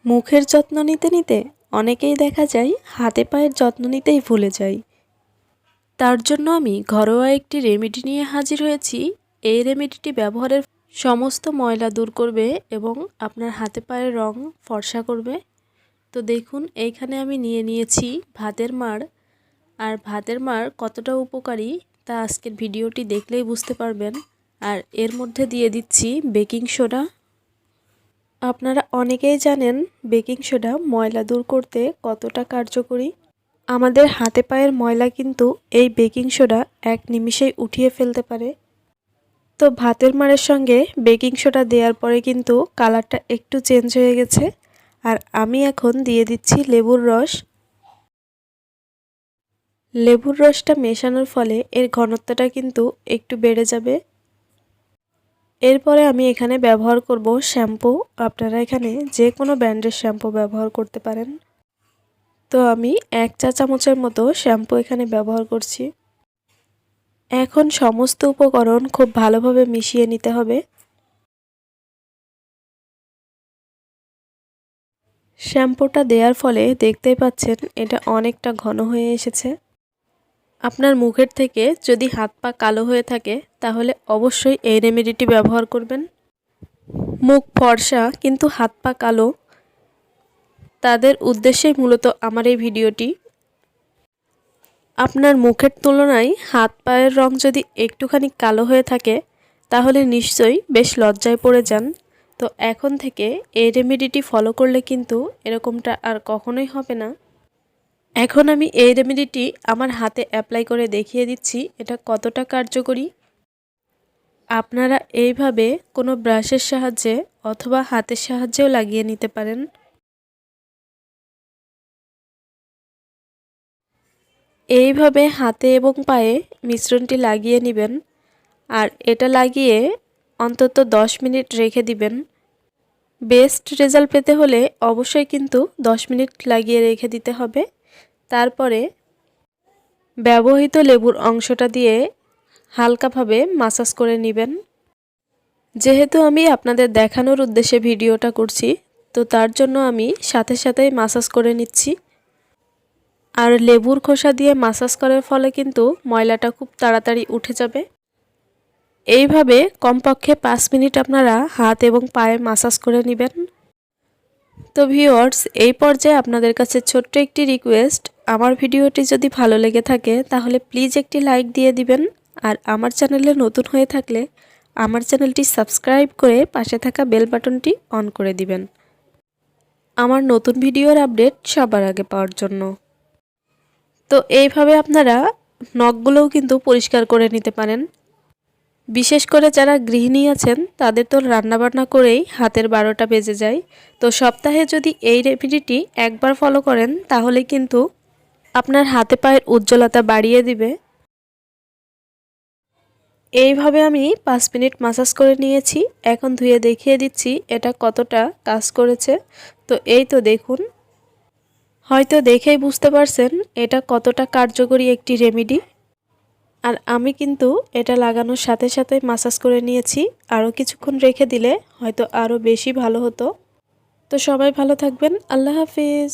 মুখের যত্ন নিতে নিতে অনেকেই দেখা যায় হাতে পায়ের যত্ন নিতেই ভুলে যায়। তার জন্য আমি ঘরোয়া একটি রেমেডি নিয়ে হাজির হয়েছি। এই রেমেডিটি ব্যবহারের সমস্ত ময়লা দূর করবে এবং আপনার হাতে পায়ের রং ফর্সা করবে। তো দেখুন, এইখানে আমি নিয়েছি ভাতের মাড়। আর ভাতের মাড় কতটা উপকারী তা আজকের ভিডিওটি দেখলেই বুঝতে পারবেন। আর এর মধ্যে দিয়ে দিচ্ছি বেকিং সোডা। আপনারা অনেকেই জানেন বেকিং সোডা ময়লা দূর করতে কতটা কার্যকরী। আমাদের হাতে পায়ের ময়লা কিন্তু এই বেকিং সোডা এক নিমিষেই উঠিয়ে ফেলতে পারে। তো ভাতের মাড়ের সঙ্গে বেকিং সোডা দেওয়ার পরে কিন্তু কালারটা একটু চেঞ্জ হয়ে গেছে। আর আমি এখন দিয়ে দিচ্ছি লেবুর রস। লেবুর রসটা মেশানোর ফলে এর ঘনত্বটা কিন্তু একটু বেড়ে যাবে। এরপরে আমি এখানে ব্যবহার করব শ্যাম্পু। আপনারা এখানে যে কোনো ব্র্যান্ডের শ্যাম্পু ব্যবহার করতে পারেন। তো আমি 1 চা চামচের মতো শ্যাম্পু এখানে ব্যবহার করছি। এখন সমস্ত উপকরণ খুব ভালোভাবে মিশিয়ে নিতে হবে। শ্যাম্পুটা দেওয়ার ফলে দেখতেই পাচ্ছেন এটা অনেকটা ঘন হয়ে এসেছে। আপনার মুখের থেকে যদি হাত পা কালো হয়ে থাকে তাহলে অবশ্যই এই রেমেডিটি ব্যবহার করবেন। মুখ ফর্সা কিন্তু হাত পা কালো, তাদের উদ্দেশ্যেই মূলত আমার এই ভিডিওটি। আপনার মুখের তুলনায় হাত পায়ের রং যদি একটুখানি কালো হয়ে থাকে তাহলে নিশ্চয়ই বেশ লজ্জায় পড়ে যান। তো এখন থেকে এই রেমেডিটি ফলো করলে কিন্তু এরকমটা আর কখনোই হবে না। এখন আমি এই রেমেডিটি আমার হাতে অ্যাপ্লাই করে দেখিয়ে দিচ্ছি এটা কতটা কার্যকরী। আপনারা এইভাবে কোনো ব্রাশের সাহায্যে অথবা হাতের সাহায্যেও লাগিয়ে নিতে পারেন। এইভাবে হাতে এবং পায়ে মিশ্রণটি লাগিয়ে নেবেন। আর এটা লাগিয়ে অন্তত 10 মিনিট রেখে দিবেন। বেস্ট রেজাল্ট পেতে হলে অবশ্যই কিন্তু 10 মিনিট লাগিয়ে রেখে দিতে হবে। তারপরে ব্যবহৃত লেবুর অংশটা দিয়ে হালকাভাবে মাসাজ করে নেবেন। যেহেতু আমি আপনাদের দেখানোর উদ্দেশ্যে ভিডিওটা করছি, তো তার জন্য আমি সাথে সাথেই মাসাজ করে নিচ্ছি। আর লেবুর খোসা দিয়ে মাসাজ করার ফলে কিন্তু ময়লাটা খুব তাড়াতাড়ি উঠে যাবে। এইভাবে কমপক্ষে 5 মিনিট আপনারা হাত এবং পায়ে মাসাজ করে নেবেন। তো ভিউয়ার্স, এই পর্যায়ে আপনাদের কাছে ছোট্ট একটি রিকোয়েস্ট, আমার ভিডিওটি যদি ভালো লেগে থাকে তাহলে প্লিজ একটি লাইক দিয়ে দিবেন। আর আমার চ্যানেলে নতুন হয়ে থাকলে আমার চ্যানেলটি সাবস্ক্রাইব করে পাশে থাকা বেল বাটনটি অন করে দিবেন আমার নতুন ভিডিওর আপডেট সবার আগে পাওয়ার জন্য। তো এইভাবে আপনারা নখগুলোও কিন্তু পরিষ্কার করে নিতে পারেন। বিশেষ করে যারা গৃহিণী আছেন তাদের তো রান্নাবান্না করেই হাতের 12টা বেজে যায়। তো সপ্তাহে যদি এই রেমেডিটি একবার ফলো করেন তাহলে কিন্তু আপনার হাতে পায়ের উজ্জ্বলতা বাড়িয়ে দিবে। এইভাবে আমি 5 মিনিট মাসাজ করে নিয়েছি। এখন ধুয়ে দেখিয়ে দিচ্ছি এটা কতটা কাজ করেছে। তো এই তো দেখুন, হয়তো দেখেই বুঝতে পারছেন এটা কতটা কার্যকরী একটি রেমেডি। আর আমি কিন্তু এটা লাগানোর সাথে সাথে মাসাজ করে নিয়েছি। আরও কিছুক্ষণ রেখে দিলে হয়তো আরও বেশি ভালো হতো। তো সবাই ভালো থাকবেন। আল্লাহ হাফিজ।